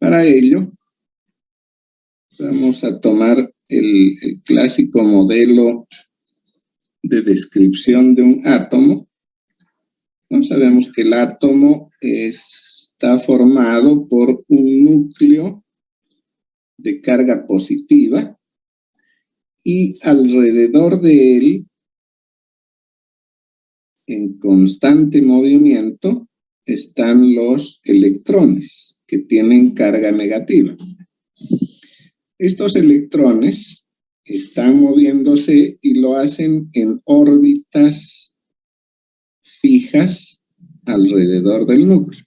Para ello, vamos a tomar el clásico modelo de descripción de un átomo. ¿No? Sabemos que el átomo está formado por un núcleo de carga positiva y alrededor de él, en constante movimiento, están los electrones que tienen carga negativa. Estos electrones están moviéndose y lo hacen en órbitas fijas alrededor del núcleo.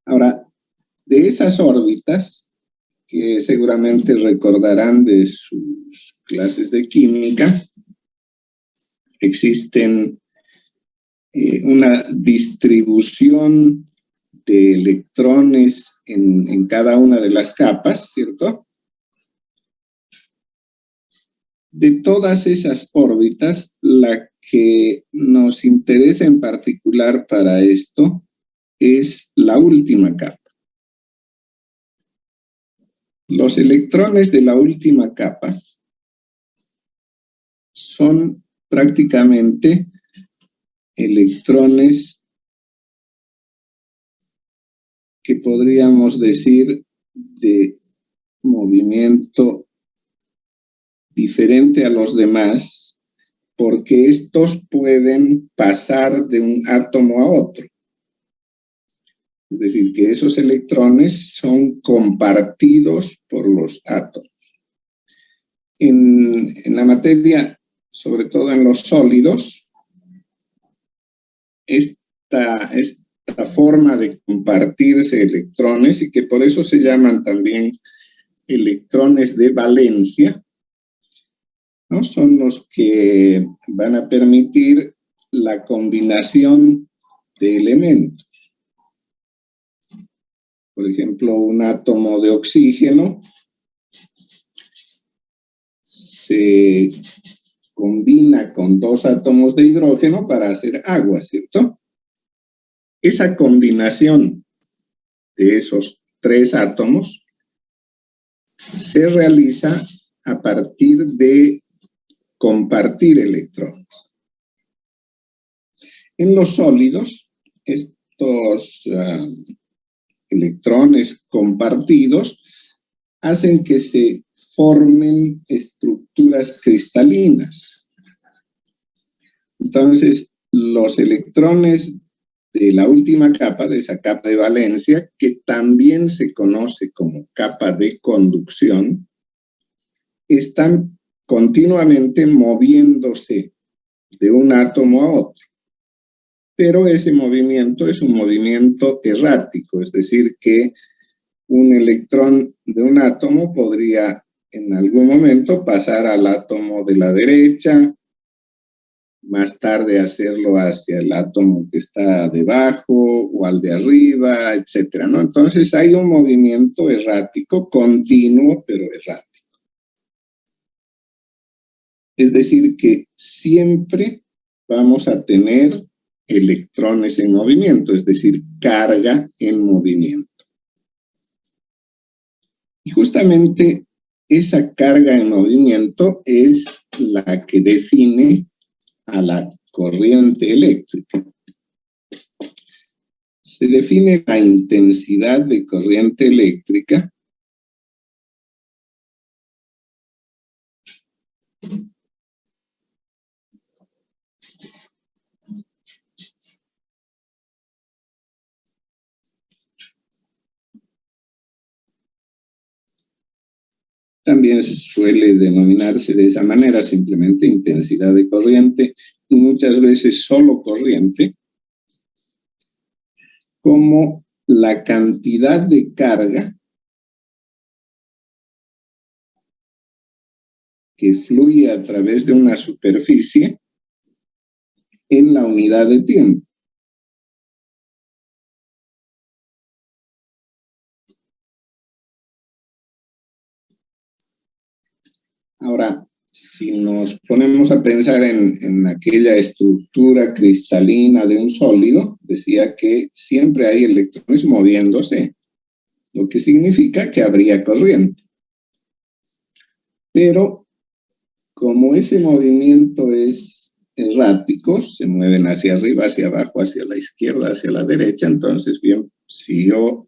Ahora, de esas órbitas, que seguramente recordarán de sus clases de química, existen una distribución de electrones en cada una de las capas, ¿cierto? De todas esas órbitas, la que nos interesa en particular para esto es la última capa. Los electrones de la última capa son prácticamente electrones que podríamos decir de movimiento diferente a los demás, porque estos pueden pasar de un átomo a otro. Es decir, que esos electrones son compartidos por los átomos. En la materia, sobre todo en los sólidos, esta forma de compartirse electrones, y que por eso se llaman también electrones de valencia, ¿no? Son los que van a permitir la combinación de elementos. Por ejemplo, un átomo de oxígeno se combina con dos átomos de hidrógeno para hacer agua, ¿cierto? Esa combinación de esos tres átomos se realiza a partir de compartir electrones. En los sólidos, estos electrones compartidos hacen que se formen estructuras cristalinas. Entonces, los electrones de la última capa, de esa capa de valencia, que también se conoce como capa de conducción, están continuamente moviéndose de un átomo a otro. Pero ese movimiento es un movimiento errático, es decir, que un electrón de un átomo podría en algún momento pasar al átomo de la derecha, más tarde hacerlo hacia el átomo que está debajo o al de arriba, etcétera, ¿no? Entonces hay un movimiento errático, continuo, pero errático. Es decir, que siempre vamos a tener electrones en movimiento, es decir, carga en movimiento. Y justamente esa carga en movimiento es la que define a la corriente eléctrica. Se define la intensidad de corriente eléctrica también suele denominarse de esa manera, simplemente intensidad de corriente, y muchas veces solo corriente, como la cantidad de carga que fluye a través de una superficie en la unidad de tiempo. Ahora, si nos ponemos a pensar en aquella estructura cristalina de un sólido, decía que siempre hay electrones moviéndose, lo que significa que habría corriente. Pero como ese movimiento es errático, se mueven hacia arriba, hacia abajo, hacia la izquierda, hacia la derecha, entonces, bien, si yo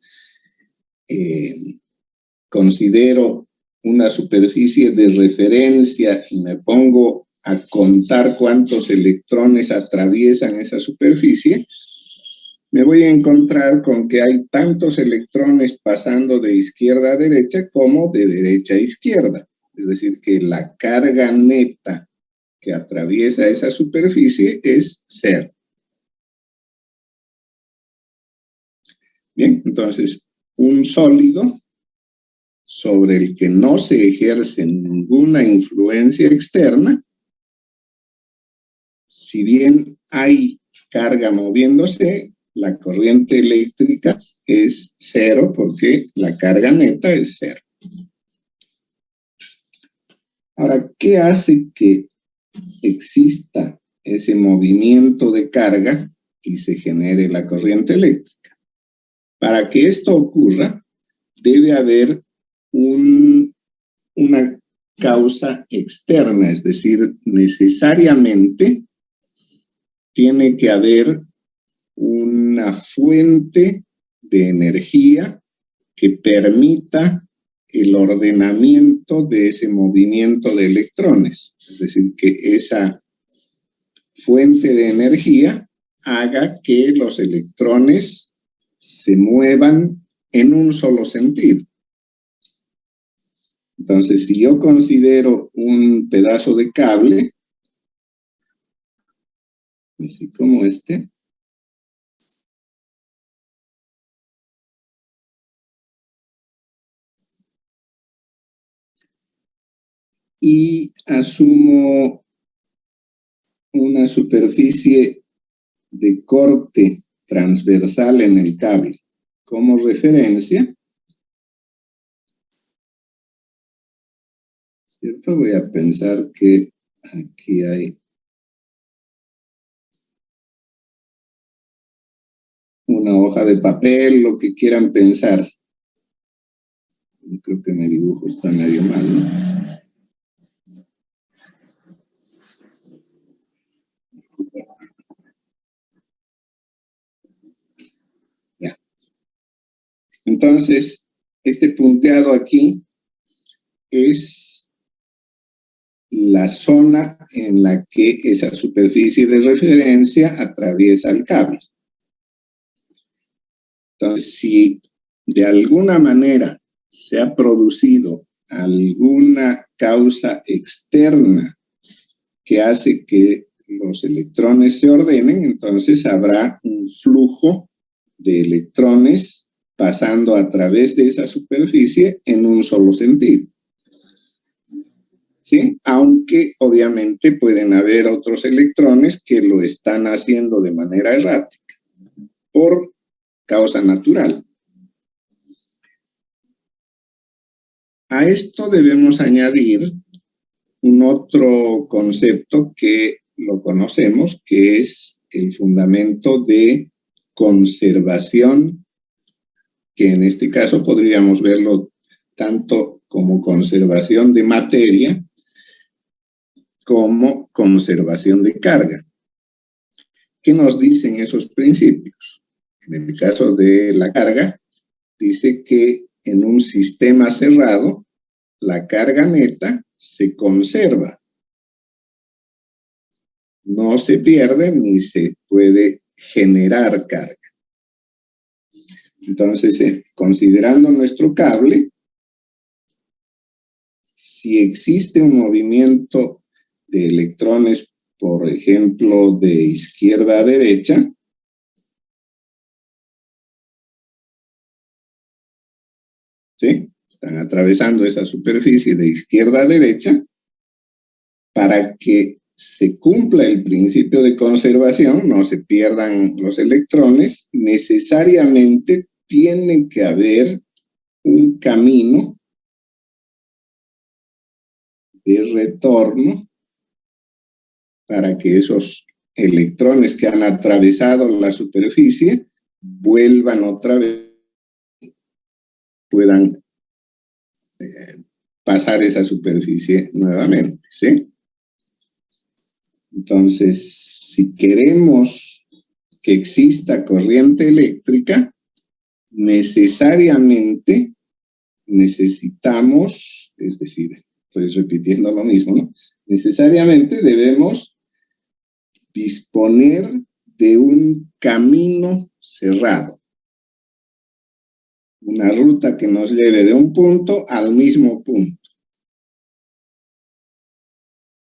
considero una superficie de referencia y me pongo a contar cuántos electrones atraviesan esa superficie, me voy a encontrar con que hay tantos electrones pasando de izquierda a derecha como de derecha a izquierda. Es decir, que la carga neta que atraviesa esa superficie es cero. Bien, entonces, un sólido sobre el que no se ejerce ninguna influencia externa, si bien hay carga moviéndose, la corriente eléctrica es cero porque la carga neta es cero. Ahora, ¿qué hace que exista ese movimiento de carga y se genere la corriente eléctrica? Para que esto ocurra, debe haber una causa externa, es decir, necesariamente tiene que haber una fuente de energía que permita el ordenamiento de ese movimiento de electrones. Es decir, que esa fuente de energía haga que los electrones se muevan en un solo sentido. Entonces, si yo considero un pedazo de cable, así como este, y asumo una superficie de corte transversal en el cable como referencia, ¿cierto? Voy a pensar que aquí hay una hoja de papel, lo que quieran pensar. Yo creo que mi dibujo está medio mal, ¿no? Ya. Entonces, este punteado aquí es la zona en la que esa superficie de referencia atraviesa el cable. Entonces, si de alguna manera se ha producido alguna causa externa que hace que los electrones se ordenen, entonces habrá un flujo de electrones pasando a través de esa superficie en un solo sentido. ¿Sí? Aunque obviamente pueden haber otros electrones que lo están haciendo de manera errática por causa natural. A esto debemos añadir un otro concepto que lo conocemos, que es el fundamento de conservación, que en este caso podríamos verlo tanto como conservación de materia como conservación de carga. ¿Qué nos dicen esos principios? En el caso de la carga, dice que en un sistema cerrado, la carga neta se conserva. No se pierde ni se puede generar carga. Entonces, considerando nuestro cable, si existe un movimiento de electrones, por ejemplo, de izquierda a derecha, ¿sí? Están atravesando esa superficie de izquierda a derecha, para que se cumpla el principio de conservación, no se pierdan los electrones, necesariamente tiene que haber un camino de retorno para que esos electrones que han atravesado la superficie vuelvan otra vez, puedan pasar esa superficie nuevamente, ¿sí? Entonces, si queremos que exista corriente eléctrica, necesariamente necesitamos, es decir, estoy repitiendo lo mismo, ¿no? Necesariamente debemos disponer de un camino cerrado, una ruta que nos lleve de un punto al mismo punto.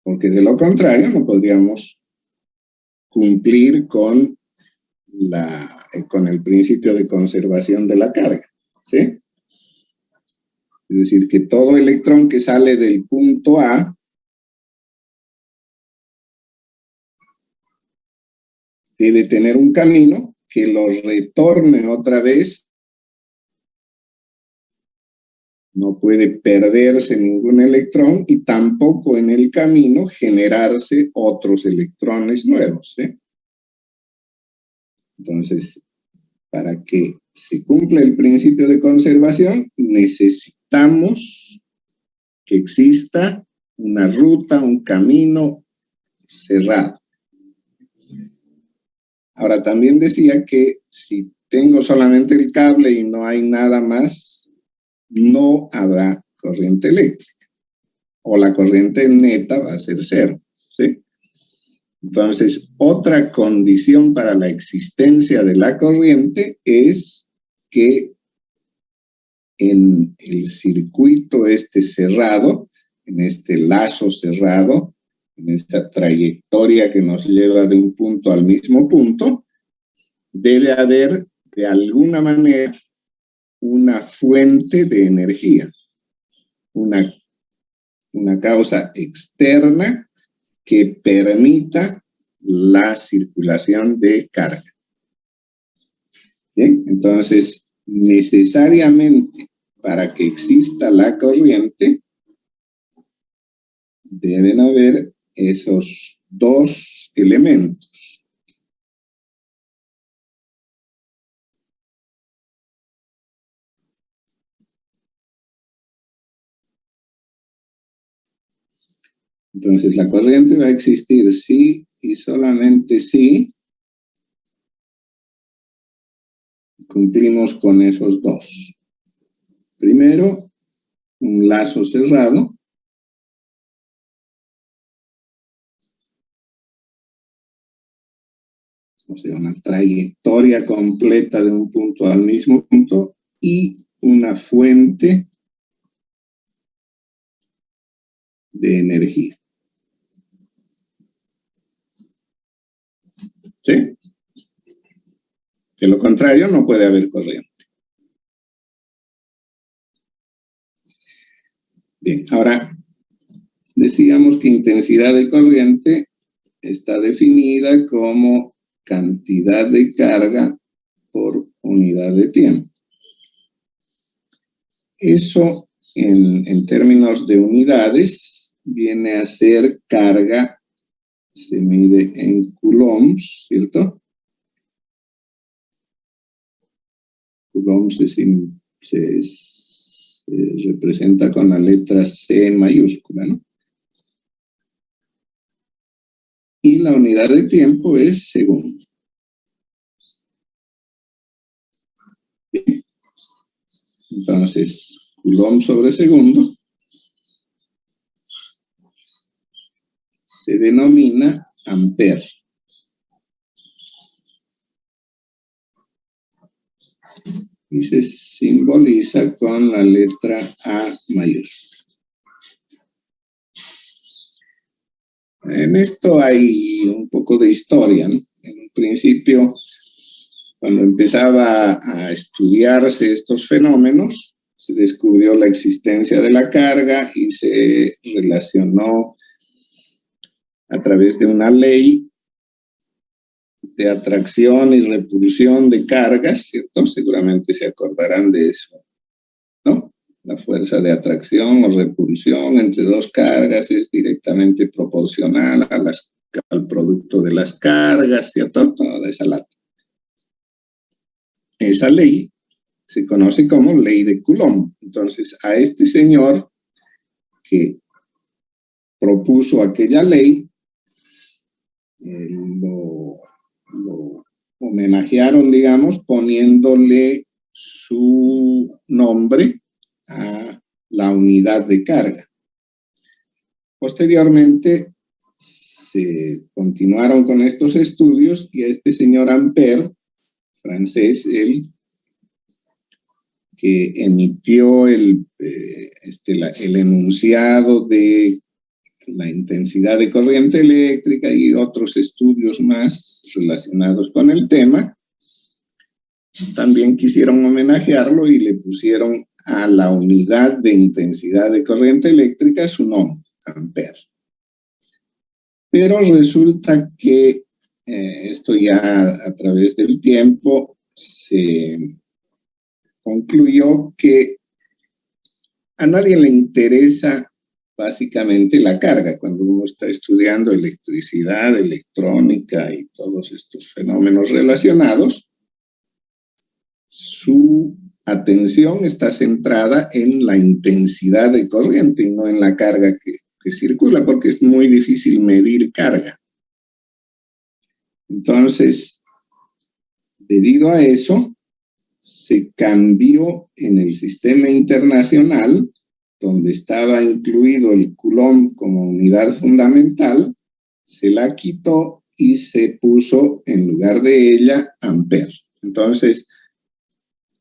Porque de lo contrario no podríamos cumplir con el principio de conservación de la carga, ¿sí? Es decir, que todo electrón que sale del punto A debe tener un camino que lo retorne otra vez. No puede perderse ningún electrón y tampoco en el camino generarse otros electrones nuevos, ¿sí? Entonces, para que se cumpla el principio de conservación, necesitamos que exista una ruta, un camino cerrado. Ahora, también decía que si tengo solamente el cable y no hay nada más, no habrá corriente eléctrica. O la corriente neta va a ser cero, ¿sí? Entonces, otra condición para la existencia de la corriente es que en el circuito cerrado, en este lazo cerrado, en esta trayectoria que nos lleva de un punto al mismo punto, debe haber de alguna manera una fuente de energía, una causa externa que permita la circulación de carga. Bien, entonces, necesariamente para que exista la corriente, deben haber esos dos elementos. Entonces, la corriente va a existir sí y solamente si cumplimos con esos dos. Primero, un lazo cerrado. O sea, una trayectoria completa de un punto al mismo punto y una fuente de energía. ¿Sí? De lo contrario, no puede haber corriente. Bien, ahora decíamos que intensidad de corriente está definida como cantidad de carga por unidad de tiempo. Eso, en términos de unidades, viene a ser carga, se mide en coulombs, ¿cierto? Coulombs se representa con la letra C mayúscula, ¿no? Y la unidad de tiempo es segundo. Bien. Entonces, coulomb sobre segundo se denomina ampere. Y se simboliza con la letra A mayúscula. En esto hay un poco de historia, ¿no? En un principio, cuando empezaba a estudiarse estos fenómenos, se descubrió la existencia de la carga y se relacionó a través de una ley de atracción y repulsión de cargas, ¿cierto? Seguramente se acordarán de eso, ¿no? La fuerza de atracción o repulsión entre dos cargas es directamente proporcional al producto de las cargas, ¿cierto? Toda esa lata. Esa ley se conoce como ley de Coulomb. Entonces, a este señor que propuso aquella ley, lo homenajearon, digamos, poniéndole su nombre a la unidad de carga. Posteriormente se continuaron con estos estudios y a este señor Ampère, francés, él que emitió el enunciado de la intensidad de corriente eléctrica y otros estudios más relacionados con el tema, también quisieron homenajearlo y le pusieron a la unidad de intensidad de corriente eléctrica su nombre, Ampère. Pero resulta que esto ya a través del tiempo se concluyó que a nadie le interesa básicamente la carga. Cuando uno está estudiando electricidad, electrónica y todos estos fenómenos relacionados, su atención está centrada en la intensidad de corriente y no en la carga que circula, porque es muy difícil medir carga. Entonces, debido a eso, se cambió en el sistema internacional, donde estaba incluido el Coulomb como unidad fundamental, se la quitó y se puso en lugar de ella Ampère. Entonces,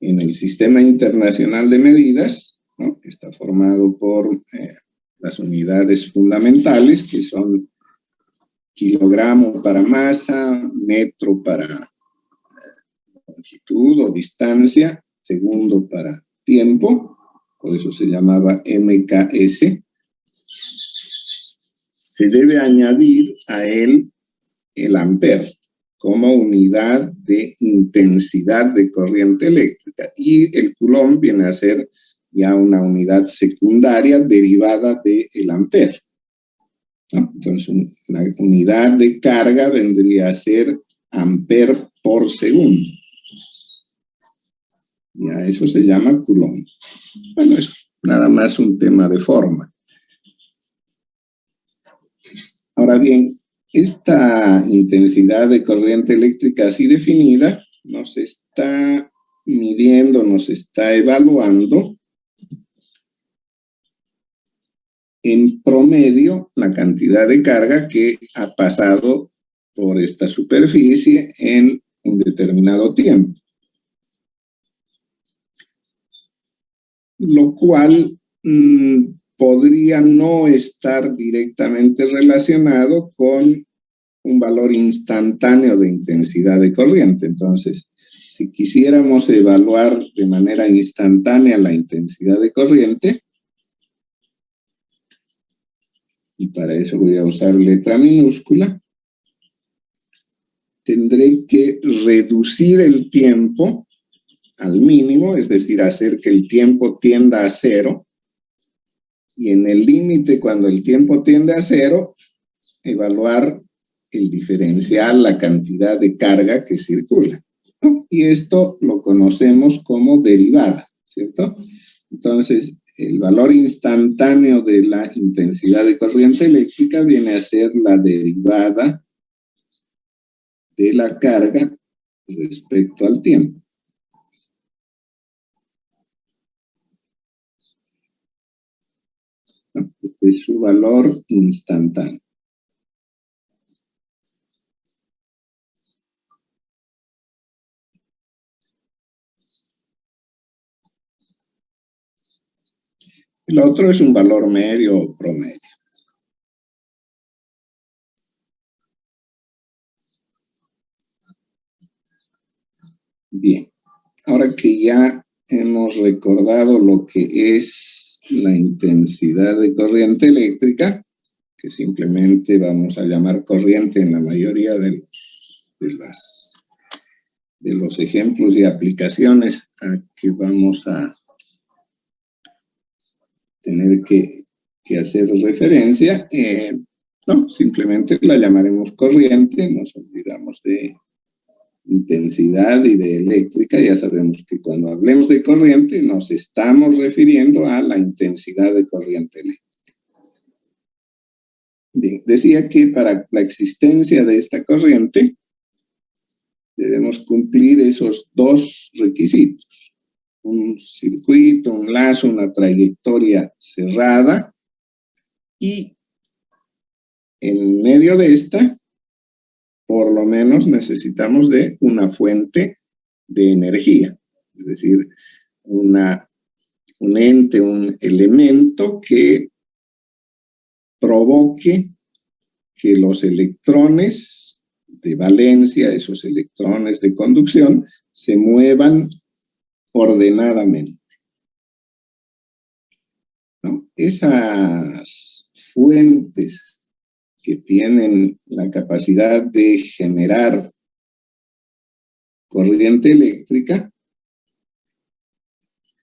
en el sistema internacional de medidas, ¿no?, que está formado por las unidades fundamentales, que son kilogramo para masa, metro para longitud o distancia, segundo para tiempo, por eso se llamaba MKS, se debe añadir a él el ampere como unidad de intensidad de corriente eléctrica, y el Coulomb viene a ser ya una unidad secundaria derivada del ampere, ¿no? Entonces, la unidad de carga vendría a ser ampere por segundo. Ya eso se llama Coulomb. Bueno, es nada más un tema de forma. Ahora bien, esta intensidad de corriente eléctrica así definida nos está midiendo, nos está evaluando en promedio la cantidad de carga que ha pasado por esta superficie en un determinado tiempo. Lo cual podría no estar directamente relacionado con un valor instantáneo de intensidad de corriente. Entonces, si quisiéramos evaluar de manera instantánea la intensidad de corriente, y para eso voy a usar letra minúscula, tendré que reducir el tiempo al mínimo, es decir, hacer que el tiempo tienda a cero, y en el límite, cuando el tiempo tiende a cero, evaluar el diferencial, la cantidad de carga que circula, ¿no? Y esto lo conocemos como derivada, ¿cierto? Entonces, el valor instantáneo de la intensidad de corriente eléctrica viene a ser la derivada de la carga respecto al tiempo. Este es su valor instantáneo. El otro es un valor medio o promedio. Bien, ahora que ya hemos recordado lo que es la intensidad de corriente eléctrica, que simplemente vamos a llamar corriente en la mayoría de los ejemplos y aplicaciones a que vamos a tener que hacer referencia. No, simplemente la llamaremos corriente, nos olvidamos de intensidad y de eléctrica. Ya sabemos que cuando hablemos de corriente nos estamos refiriendo a la intensidad de corriente eléctrica. Bien, decía que para la existencia de esta corriente debemos cumplir esos dos requisitos: un circuito, un lazo, una trayectoria cerrada, y en medio de esta, por lo menos necesitamos de una fuente de energía, es decir, un ente, un elemento que provoque que los electrones de valencia, esos electrones de conducción, se muevan ordenadamente, ¿no? Esas fuentes que tienen la capacidad de generar corriente eléctrica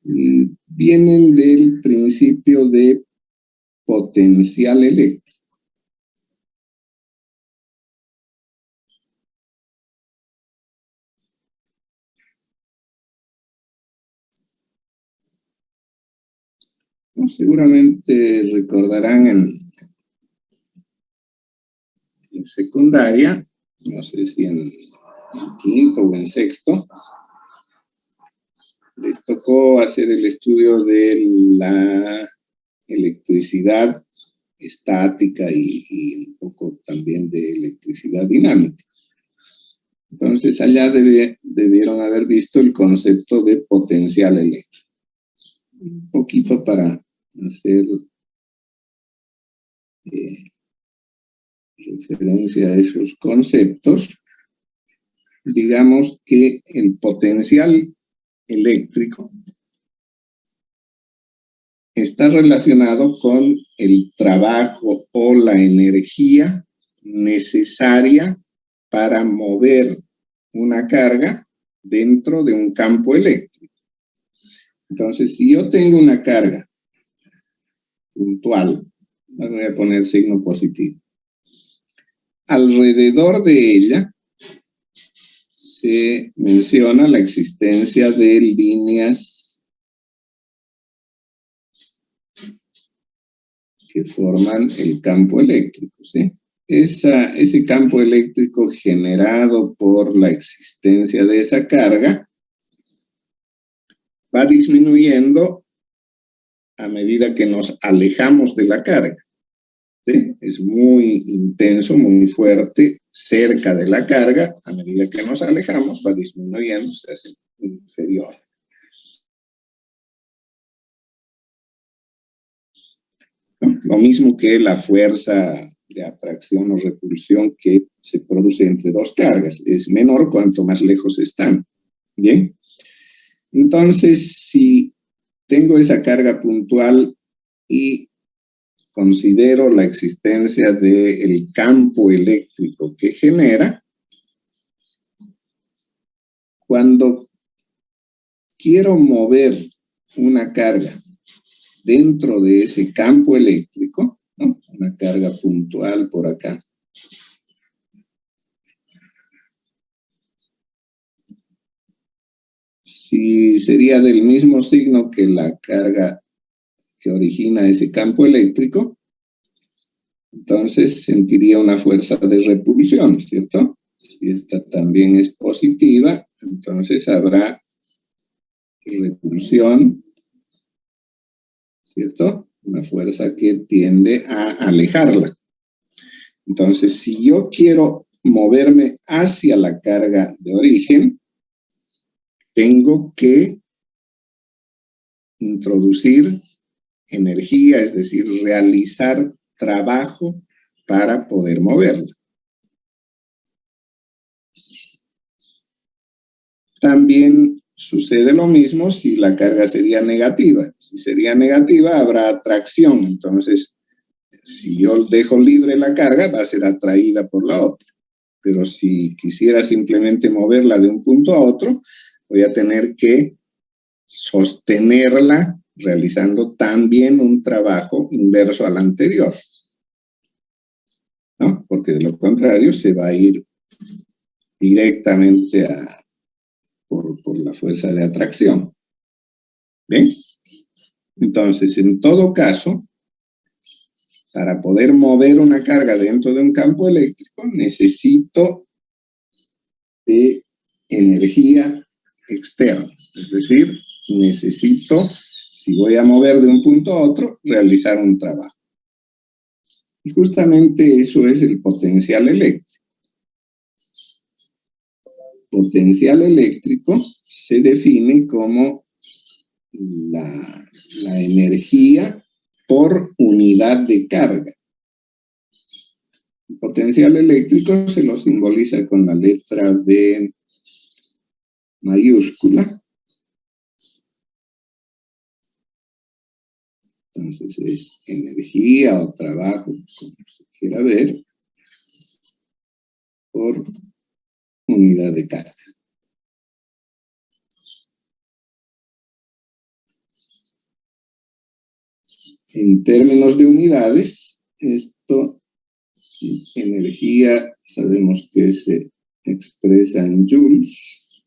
vienen del principio de potencial eléctrico. ¿No? Seguramente recordarán en secundaria, no sé si en quinto o en sexto, les tocó hacer el estudio de la electricidad estática y un poco también de electricidad dinámica. Entonces allá debieron haber visto el concepto de potencial eléctrico. Un poquito para hacer referencia a esos conceptos. Digamos que el potencial eléctrico está relacionado con el trabajo o la energía necesaria para mover una carga dentro de un campo eléctrico. Entonces, si yo tengo una carga puntual, voy a poner signo positivo, alrededor de ella se menciona la existencia de líneas que forman el campo eléctrico, ¿sí? Ese campo eléctrico generado por la existencia de esa carga va disminuyendo a medida que nos alejamos de la carga, ¿sí? Es muy intenso, muy fuerte cerca de la carga. A medida que nos alejamos va disminuyendo, se hace inferior. ¿No? Lo mismo que la fuerza de atracción o repulsión que se produce entre dos cargas. Es menor cuanto más lejos están. ¿Bien? Entonces, si tengo esa carga puntual y considero la existencia del campo eléctrico que genera, cuando quiero mover una carga dentro de ese campo eléctrico, ¿no? Una carga puntual por acá, si sería del mismo signo que la carga que origina ese campo eléctrico, entonces sentiría una fuerza de repulsión, ¿cierto? Si esta también es positiva, entonces habrá repulsión, ¿cierto? Una fuerza que tiende a alejarla. Entonces, si yo quiero moverme hacia la carga de origen, tengo que introducir energía, es decir, realizar trabajo para poder moverla. También sucede lo mismo si la carga sería negativa. Si sería negativa, habrá atracción. Entonces, si yo dejo libre la carga, va a ser atraída por la otra. Pero si quisiera simplemente moverla de un punto a otro, voy a tener que sostenerla realizando también un trabajo inverso al anterior, ¿no? Porque de lo contrario se va a ir directamente por la fuerza de atracción. ¿Bien? Entonces, en todo caso, para poder mover una carga dentro de un campo eléctrico, necesito de energía externa. Es decir, necesito, si voy a mover de un punto a otro, realizar un trabajo. Y justamente eso es el potencial eléctrico. Potencial eléctrico se define como la energía por unidad de carga. El potencial eléctrico se lo simboliza con la letra B mayúscula. Entonces es energía o trabajo, como se quiera ver, por unidad de carga. En términos de unidades, esto, energía, sabemos que se expresa en joules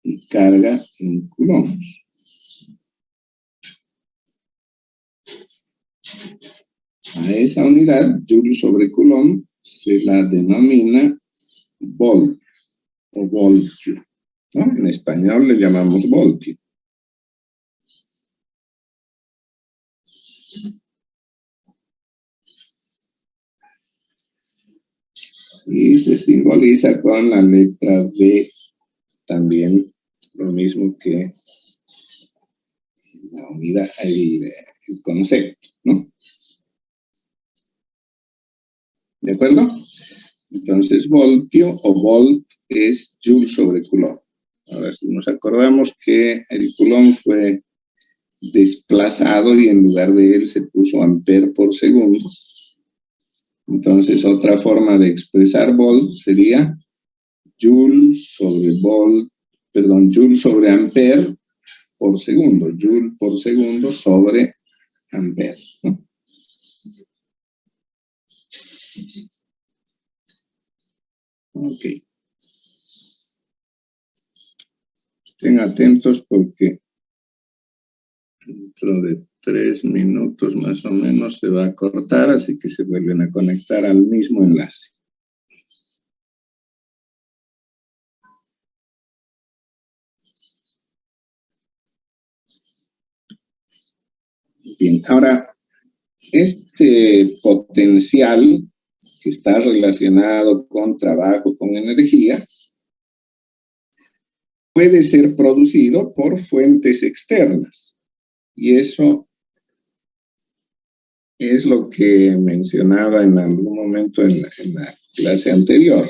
y carga en coulombs. A esa unidad, joule sobre coulomb, se la denomina volt o voltio, ¿no? En español le llamamos voltio. Y se simboliza con la letra B, también lo mismo que la unidad, el concepto, ¿no? ¿De acuerdo? Entonces, voltio o volt es joule sobre coulomb. Ahora, si nos acordamos que el coulomb fue desplazado y en lugar de él se puso ampere por segundo, entonces otra forma de expresar volt sería joule sobre ampere por segundo, joule por segundo sobre ampere, ¿no? Ok. Estén atentos porque dentro de 3 minutos más o menos se va a cortar, así que se vuelven a conectar al mismo enlace. Bien, ahora, este potencial que está relacionado con trabajo, con energía, puede ser producido por fuentes externas. Y eso es lo que mencionaba en algún momento en la clase anterior.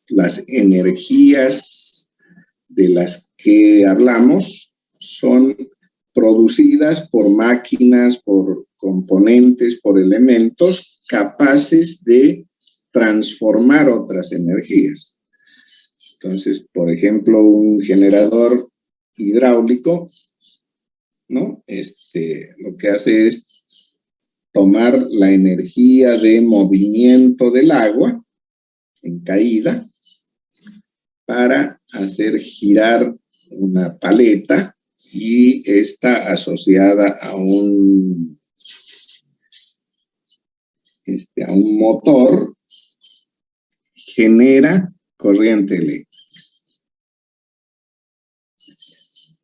Las energías de las que hablamos son producidas por máquinas, por componentes, por elementos capaces de transformar otras energías. Entonces, por ejemplo, un generador hidráulico, ¿no? Lo que hace es tomar la energía de movimiento del agua en caída para hacer girar una paleta y está asociada a un motor, genera corriente eléctrica.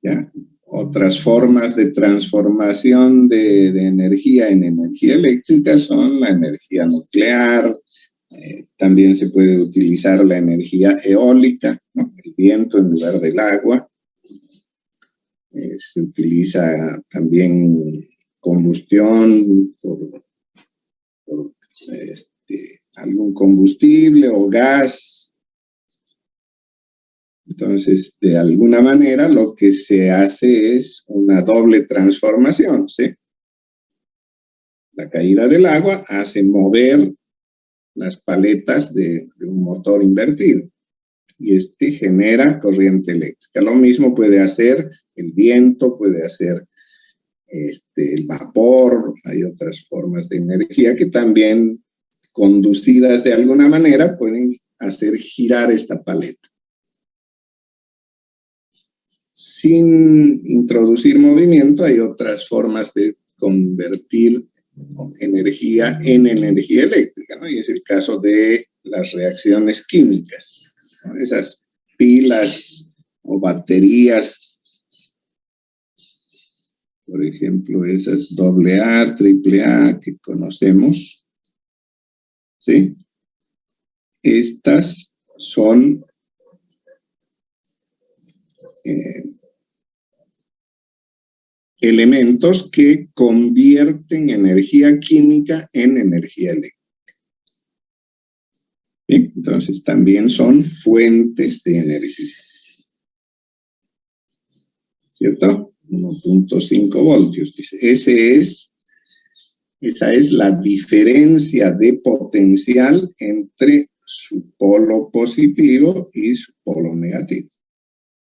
¿Ya? Otras formas de transformación de energía en energía eléctrica son la energía nuclear, también se puede utilizar la energía eólica, ¿no? El viento en lugar del agua. Se utiliza también combustión por algún combustible o gas. Entonces, de alguna manera, lo que se hace es una doble transformación, ¿sí? La caída del agua hace mover las paletas de un motor invertido. y este genera corriente eléctrica. Lo mismo puede hacer el viento, puede hacer el vapor. Hay otras formas de energía que también, conducidas de alguna manera, pueden hacer girar esta paleta. Sin introducir movimiento, hay otras formas de convertir energía en energía eléctrica, ¿no? Y es el caso de las reacciones químicas, ¿no? Esas pilas o baterías, por ejemplo, esas AA, AAA que conocemos, ¿sí? Estas son elementos que convierten energía química en energía eléctrica. ¿Sí? Entonces también son fuentes de energía. ¿Cierto? 1.5 voltios, dice. Esa es la diferencia de potencial entre su polo positivo y su polo negativo.